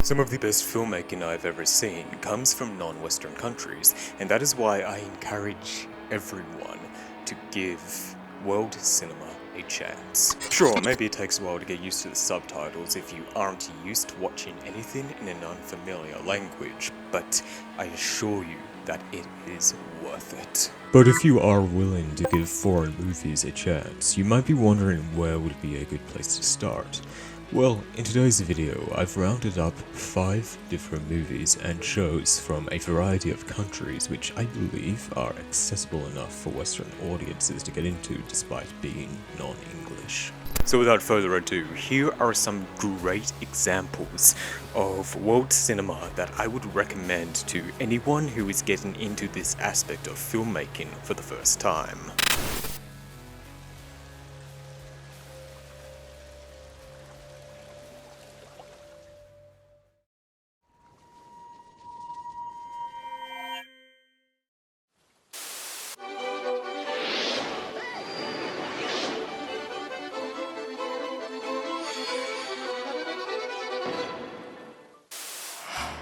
Some of the best filmmaking I've ever seen comes from non-Western countries, and that is why I encourage everyone to give world cinema a chance. Sure, maybe it takes a while to get used to the subtitles if you aren't used to watching anything in an unfamiliar language, but I assure you that it is worth it. But if you are willing to give foreign movies a chance, you might be wondering where would be a good place to start. Well, in today's video, I've rounded up 5 different movies and shows from a variety of countries which I believe are accessible enough for Western audiences to get into despite being non-English. So without further ado, here are some great examples of world cinema that I would recommend to anyone who is getting into this aspect of filmmaking for the first time.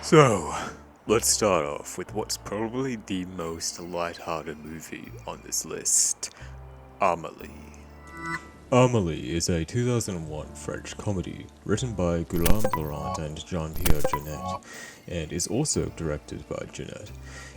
So, let's start off with what's probably the most light-hearted movie on this list, Amelie. Amelie is a 2001 French comedy written by Guillaume Laurent and Jean-Pierre Jeunet, and is also directed by Jeunet.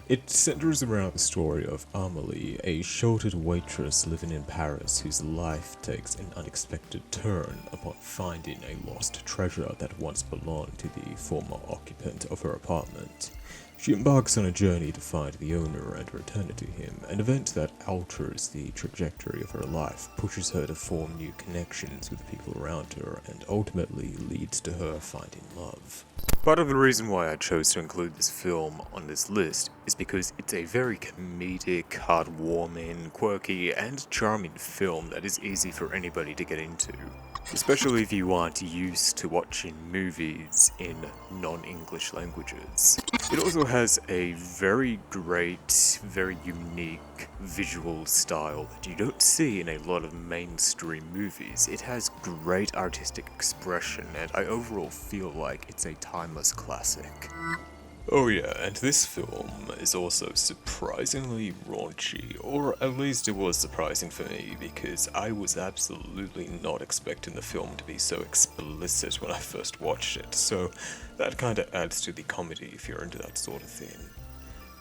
It centers around the story of Amelie, a sheltered waitress living in Paris whose life takes an unexpected turn upon finding a lost treasure that once belonged to the former occupant of her apartment. She embarks on a journey to find the owner and return it to him, an event that alters the trajectory of her life, pushes her to form new connections with the people around her, and ultimately leads to her finding love. Part of the reason why I chose to include this film on this list is because it's a very comedic, heartwarming, quirky, and charming film that is easy for anybody to get into, especially if you aren't used to watching movies in non-English languages. It also has a very great, very unique visual style that you don't see in a lot of mainstream movies. It has great artistic expression, and I overall feel like it's a timeless classic. Oh yeah, and this film is also surprisingly raunchy, or at least it was surprising for me, because I was absolutely not expecting the film to be so explicit when I first watched it, so that kinda adds to the comedy if you're into that sort of thing.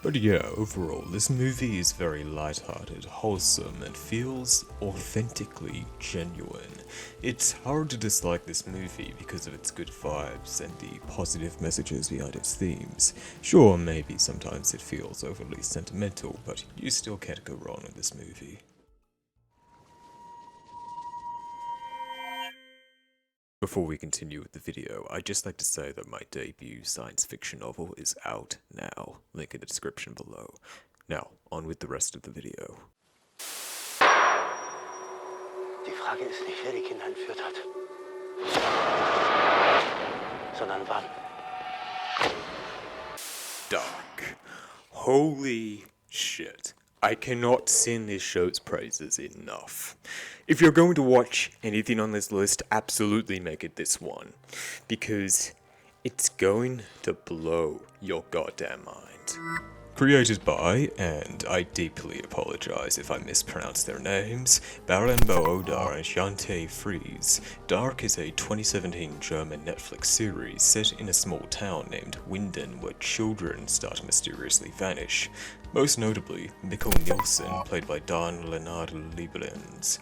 But yeah, overall, this movie is very lighthearted, wholesome, and feels authentically genuine. It's hard to dislike this movie because of its good vibes and the positive messages behind its themes. Sure, maybe sometimes it feels overly sentimental, but you still can't go wrong with this movie. Before we continue with the video, I'd just like to say that my debut science fiction novel is out now, link in the description below. Now, on with the rest of the video. Die Frage ist nicht, wer die Kinder entführt hat, sondern wann. Dark. Holy shit. I cannot sing this show's praises enough. If you're going to watch anything on this list, absolutely make it this one, because it's going to blow your goddamn mind. Created by, and I deeply apologize if I mispronounce their names, Baran Boodar and Jante Fries, Dark is a 2017 German Netflix series set in a small town named Winden where children start to mysteriously vanish. Most notably, Mikkel Nielsen, played by Dan Leonard Lieberens.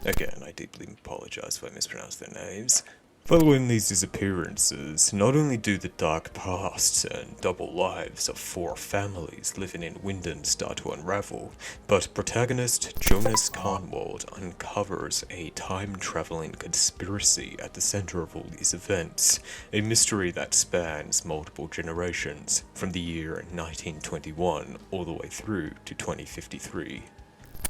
Again, I deeply apologize if I mispronounce their names. Following these disappearances, not only do the dark past and double lives of 4 families living in Winden start to unravel, but protagonist Jonas Kahnwald uncovers a time-traveling conspiracy at the center of all these events, a mystery that spans multiple generations, from the year 1921 all the way through to 2053.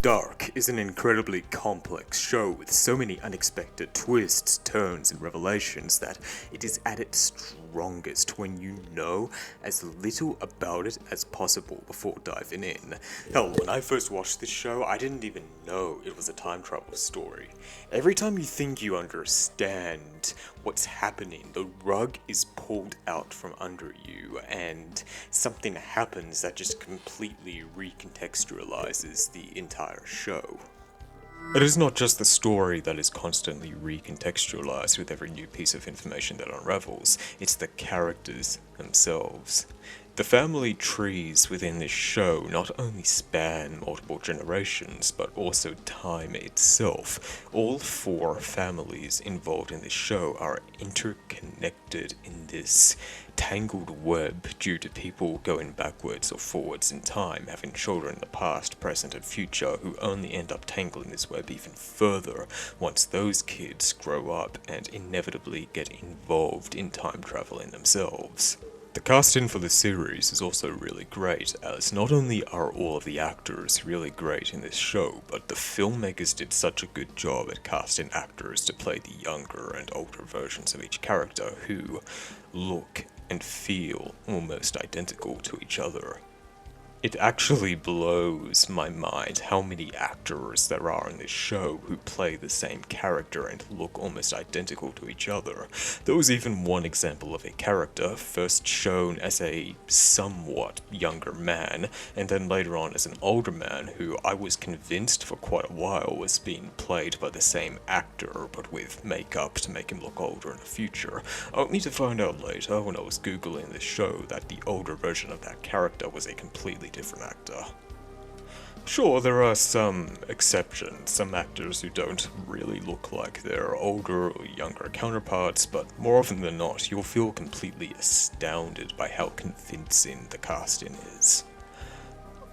Dark is an incredibly complex show with so many unexpected twists, turns, and revelations that it is at its strongest when you know as little about it as possible before diving in. Hell, when I first watched this show, I didn't even know it was a time travel story. Every time you think you understand what's happening. The rug is pulled out from under you, and something happens that just completely recontextualizes the entire show. It is not just the story that is constantly recontextualized with every new piece of information that unravels, it's the characters themselves. The family trees within this show not only span multiple generations, but also time itself. All 4 families involved in this show are interconnected in this tangled web due to people going backwards or forwards in time, having children in the past, present, and future who only end up tangling this web even further once those kids grow up and inevitably get involved in time traveling themselves. The casting for the series is also really great, as not only are all of the actors really great in this show, but the filmmakers did such a good job at casting actors to play the younger and older versions of each character who look and feel almost identical to each other. It actually blows my mind how many actors there are in this show who play the same character and look almost identical to each other. There was even one example of a character, first shown as a somewhat younger man, and then later on as an older man, who I was convinced for quite a while was being played by the same actor, but with makeup to make him look older in the future. Only to find out later, when I was googling this show, that the older version of that character was a completely different actor. Sure, there are some exceptions, some actors who don't really look like their older or younger counterparts, but more often than not, you'll feel completely astounded by how convincing the casting is.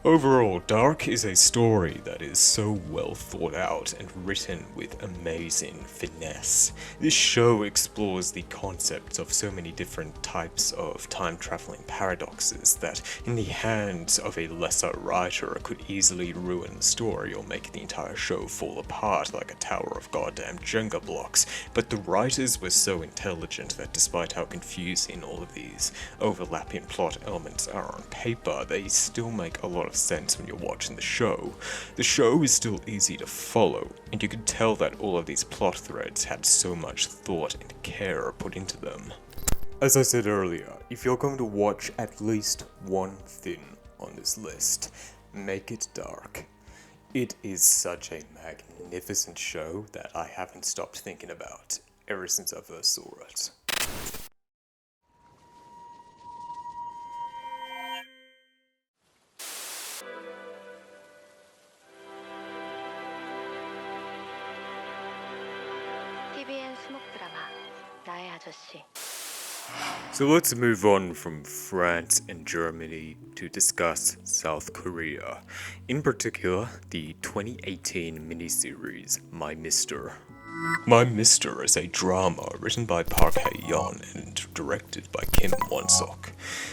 Overall, Dark is a story that is so well thought out and written with amazing finesse. This show explores the concepts of so many different types of time-traveling paradoxes that, in the hands of a lesser writer, could easily ruin the story or make the entire show fall apart like a tower of goddamn Jenga blocks. But the writers were so intelligent that despite how confusing all of these overlapping plot elements are on paper, they still make a lot of sense when you're watching the show. The show is still easy to follow, and you can tell that all of these plot threads had so much thought and care put into them. As I said earlier, if you're going to watch at least one thing on this list, make it Dark. It is such a magnificent show that I haven't stopped thinking about ever since I first saw it. TVN 수목 드라마 나의 아저씨. So let's move on from France and Germany to discuss South Korea. In particular, the 2018 miniseries My Mister. My Mister is a drama written by Park Hae-yeon and directed by Kim Won-sok.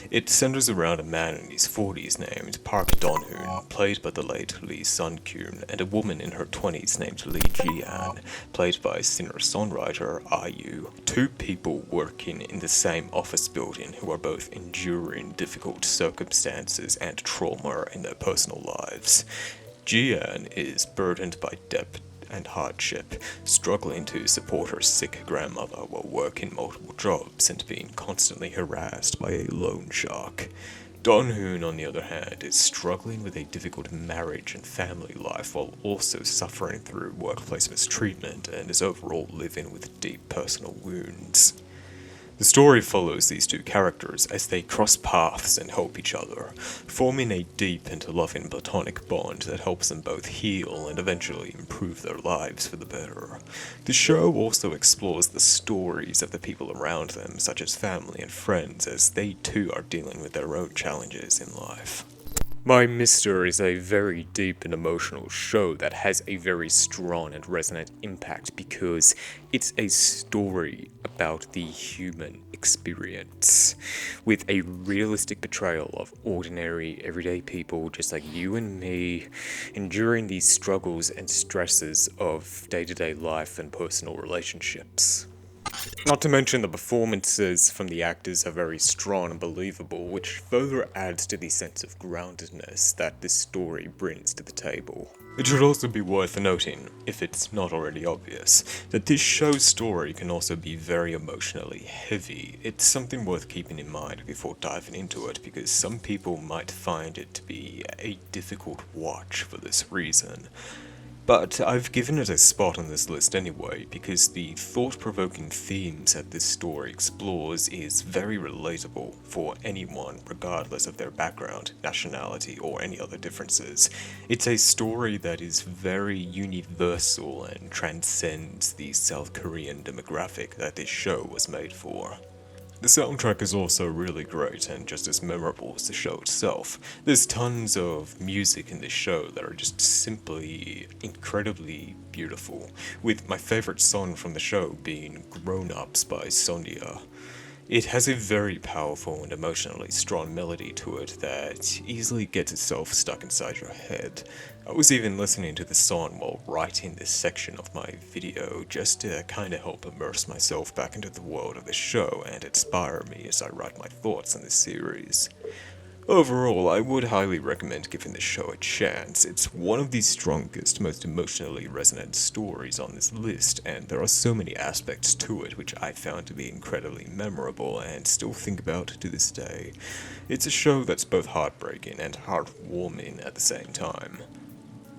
It centers around a man in his 40s named Park Don-hoon, played by the late Lee Sun-kyun, and a woman in her 20s named Lee Ji-an, played by singer-songwriter IU. 2 people working in the same office building who are both enduring difficult circumstances and trauma in their personal lives. Ji-an is burdened by debt and hardship, struggling to support her sick grandmother while working multiple jobs and being constantly harassed by a loan shark. Don-hoon, on the other hand, is struggling with a difficult marriage and family life while also suffering through workplace mistreatment and is overall living with deep personal wounds. The story follows these 2 characters as they cross paths and help each other, forming a deep and loving platonic bond that helps them both heal and eventually improve their lives for the better. The show also explores the stories of the people around them, such as family and friends, as they too are dealing with their own challenges in life. My Mister is a very deep and emotional show that has a very strong and resonant impact because it's a story about the human experience, with a realistic portrayal of ordinary, everyday people just like you and me, enduring these struggles and stresses of day-to-day life and personal relationships. Not to mention the performances from the actors are very strong and believable, which further adds to the sense of groundedness that this story brings to the table. It should also be worth noting, if it's not already obvious, that this show's story can also be very emotionally heavy. It's something worth keeping in mind before diving into it, because some people might find it to be a difficult watch for this reason. But I've given it a spot on this list anyway, because the thought-provoking themes that this story explores is very relatable for anyone, regardless of their background, nationality, or any other differences. It's a story that is very universal and transcends the South Korean demographic that this show was made for. The soundtrack is also really great and just as memorable as the show itself. There's tons of music in this show that are just simply incredibly beautiful, with my favorite song from the show being Grown Ups by Sonia. It has a very powerful and emotionally strong melody to it that easily gets itself stuck inside your head. I was even listening to the song while writing this section of my video just to kinda help immerse myself back into the world of the show and inspire me as I write my thoughts on this series. Overall, I would highly recommend giving this show a chance. It's one of the strongest, most emotionally resonant stories on this list, and there are so many aspects to it which I found to be incredibly memorable and still think about to this day. It's a show that's both heartbreaking and heartwarming at the same time.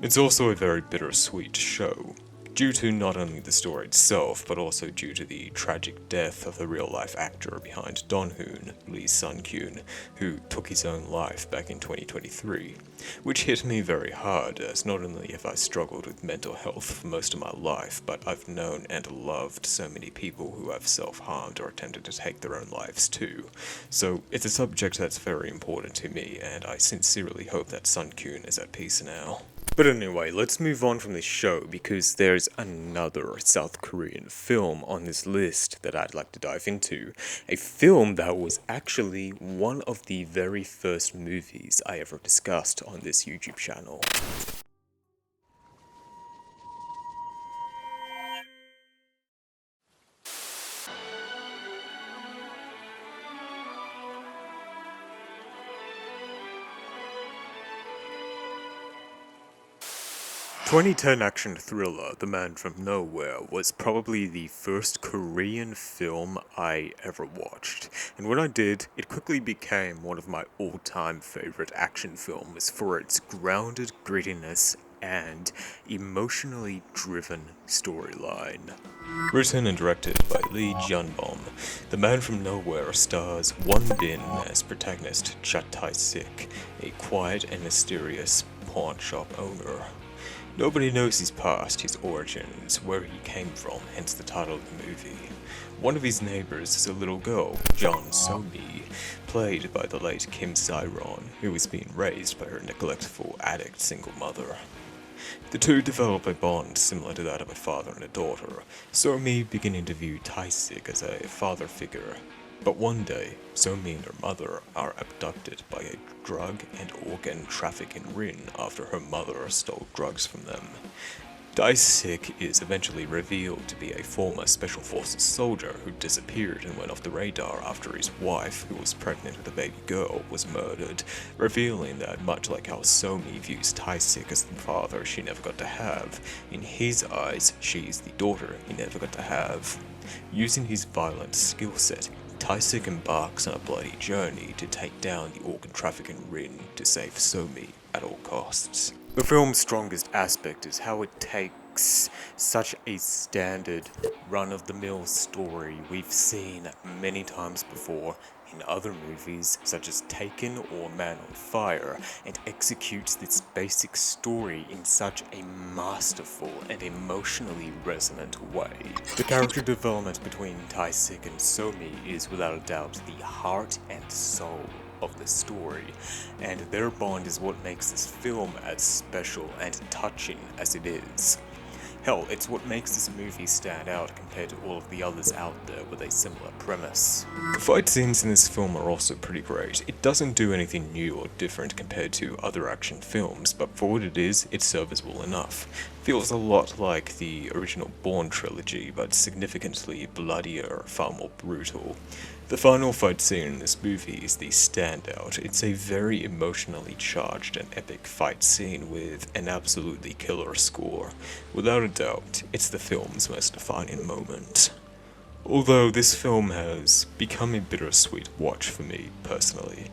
It's also a very bittersweet show, due to not only the story itself, but also due to the tragic death of the real-life actor behind Donhoon, Lee Sun-kyun, who took his own life back in 2023, which hit me very hard, as not only have I struggled with mental health for most of my life, but I've known and loved so many people who have self-harmed or attempted to take their own lives too. So it's a subject that's very important to me, and I sincerely hope that Sun-kyun is at peace now. But anyway, let's move on from this show because there's another South Korean film on this list that I'd like to dive into. A film that was actually one of the very first movies I ever discussed on this YouTube channel. 2010 action thriller The Man from Nowhere was probably the first Korean film I ever watched, and when I did, it quickly became one of my all-time favorite action films for its grounded grittiness and emotionally driven storyline. Written and directed by Lee Jun-bom, The Man from Nowhere stars Won Bin as protagonist Cha Tae-sik, a quiet and mysterious pawn shop owner. Nobody knows his past, his origins, where he came from, hence the title of the movie. One of his neighbors is a little girl, Jeon So-mi, played by the late Kinsei, who was being raised by her neglectful addict single mother. The two develop a bond similar to that of a father and a daughter, So-mi beginning to view Tae-sik as a father figure. But one day, So-mi and her mother are abducted by a drug and organ trafficking ring after her mother stole drugs from them. Tae-sik is eventually revealed to be a former Special Forces soldier who disappeared and went off the radar after his wife, who was pregnant with a baby girl, was murdered, revealing that much like how So-mi views Tae-sik as the father she never got to have, in his eyes, she's the daughter he never got to have. Using his violent skill set, Tae-sik embarks on a bloody journey to take down the organ trafficking ring to save So-mi at all costs. The film's strongest aspect is how it takes such a standard, run-of-the-mill story we've seen many times before in other movies such as Taken or Man on Fire, and executes this basic story in such a masterful and emotionally resonant way. The character development between Tae-sik and So-mi is without a doubt the heart and soul of the story, and their bond is what makes this film as special and touching as it is. Hell, it's what makes this movie stand out compared to all of the others out there with a similar premise. The fight scenes in this film are also pretty great. It doesn't do anything new or different compared to other action films, but for what it is, it's serviceable enough. Feels a lot like the original Bourne trilogy, but significantly bloodier, far more brutal. The final fight scene in this movie is the standout. It's a very emotionally charged and epic fight scene with an absolutely killer score. Without a doubt, it's the film's most defining moment. Although this film has become a bittersweet watch for me, personally,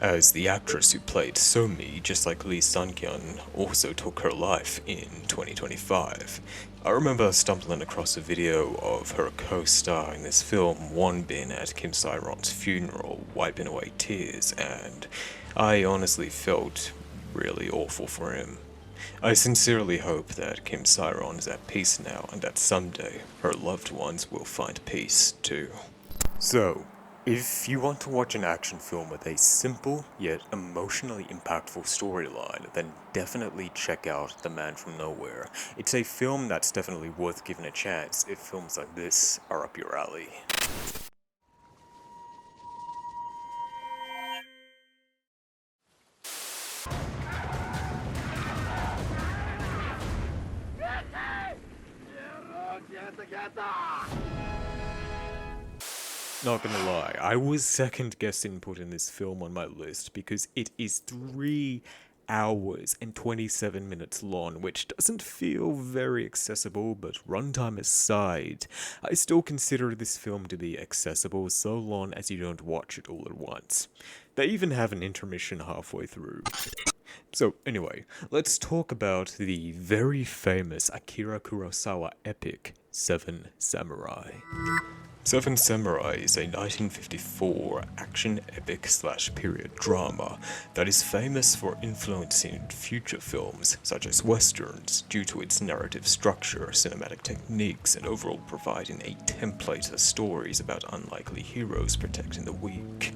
as the actress who played Somi, just like Lee Sun-kyun, also took her life in 2025. I remember stumbling across a video of her co-star in this film, Won Bin, at Kinsei-ron's funeral, wiping away tears, and I honestly felt really awful for him. I sincerely hope that Kim Sairon is at peace now, and that someday her loved ones will find peace too. So, if you want to watch an action film with a simple yet emotionally impactful storyline, then definitely check out The Man from Nowhere. It's a film that's definitely worth giving a chance if films like this are up your alley. Not gonna lie, I was second guessing putting this film on my list because it is 3 hours and 27 minutes long, which doesn't feel very accessible, but runtime aside, I still consider this film to be accessible so long as you don't watch it all at once. They even have an intermission halfway through. So anyway, let's talk about the very famous Akira Kurosawa epic, Seven Samurai. Seven Samurai is a 1954 action epic / period drama that is famous for influencing future films such as westerns due to its narrative structure, cinematic techniques, and overall providing a template of stories about unlikely heroes protecting the weak.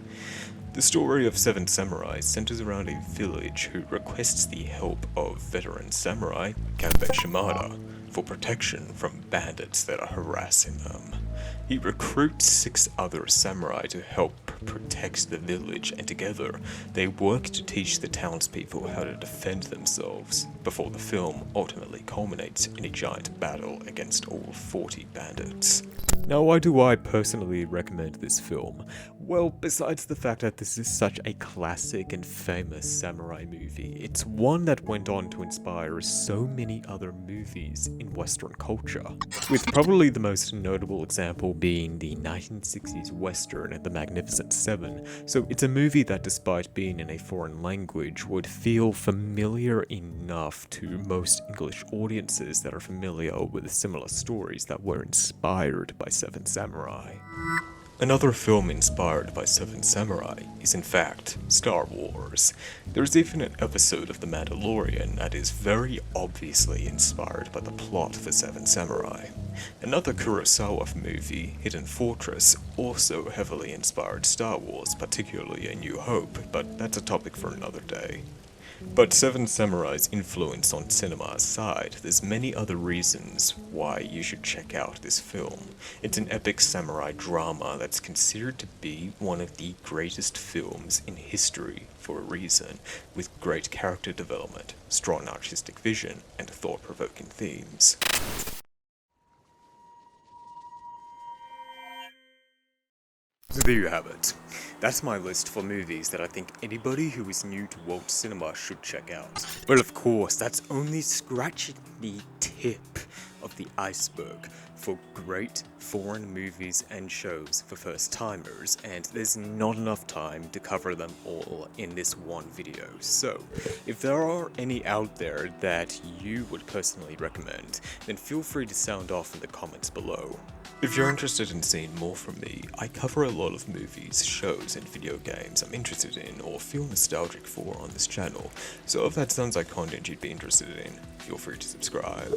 The story of Seven Samurai centers around a village who requests the help of veteran samurai, Kanbei Shimada, for protection from bandits that are harassing them. He recruits 6 other samurai to help protect the village, and together they work to teach the townspeople how to defend themselves, before the film ultimately culminates in a giant battle against all 40 bandits. Now, why do I personally recommend this film? Well, besides the fact that this is such a classic and famous samurai movie, it's one that went on to inspire so many other movies in Western culture, with probably the most notable example being the 1960s Western The Magnificent Seven. So it's a movie that, despite being in a foreign language, would feel familiar enough to most English audiences that are familiar with similar stories that were inspired by Seven Samurai. Another film inspired by Seven Samurai is in fact Star Wars. There's even an episode of The Mandalorian that is very obviously inspired by the plot for Seven Samurai. Another Kurosawa movie, Hidden Fortress, also heavily inspired Star Wars, particularly A New Hope, but that's a topic for another day. But Seven Samurai's influence on cinema aside, there's many other reasons why you should check out this film. It's an epic samurai drama that's considered to be one of the greatest films in history for a reason, with great character development, strong artistic vision, and thought-provoking themes. So there you have it. That's my list for movies that I think anybody who is new to world cinema should check out. But of course, that's only scratching the tip of the iceberg for great foreign movies and shows for first-timers, and there's not enough time to cover them all in this one video. So, if there are any out there that you would personally recommend, then feel free to sound off in the comments below. If you're interested in seeing more from me, I cover a lot of movies, shows, and video games I'm interested in or feel nostalgic for on this channel, so if that sounds like content you'd be interested in, feel free to subscribe.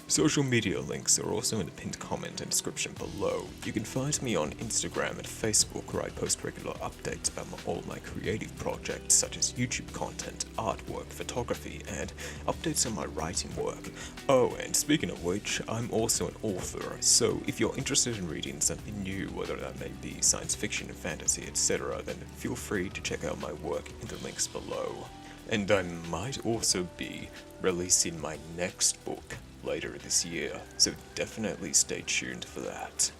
Social media links are also in the pinned comment and description below. You can find me on Instagram and Facebook where I post regular updates about all my creative projects such as YouTube content, artwork, photography, and updates on my writing work. Oh, and speaking of which, I'm also an author, so if you're interested in reading something new, whether that may be science fiction, fantasy, etc., then feel free to check out my work in the links below. And I might also be releasing my next book later this year, so definitely stay tuned for that.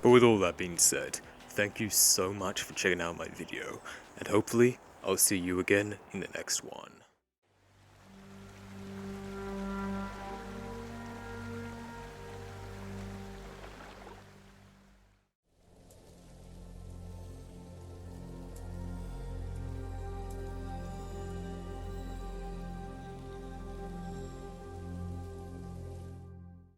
But with all that being said, thank you so much for checking out my video, and hopefully I'll see you again in the next one.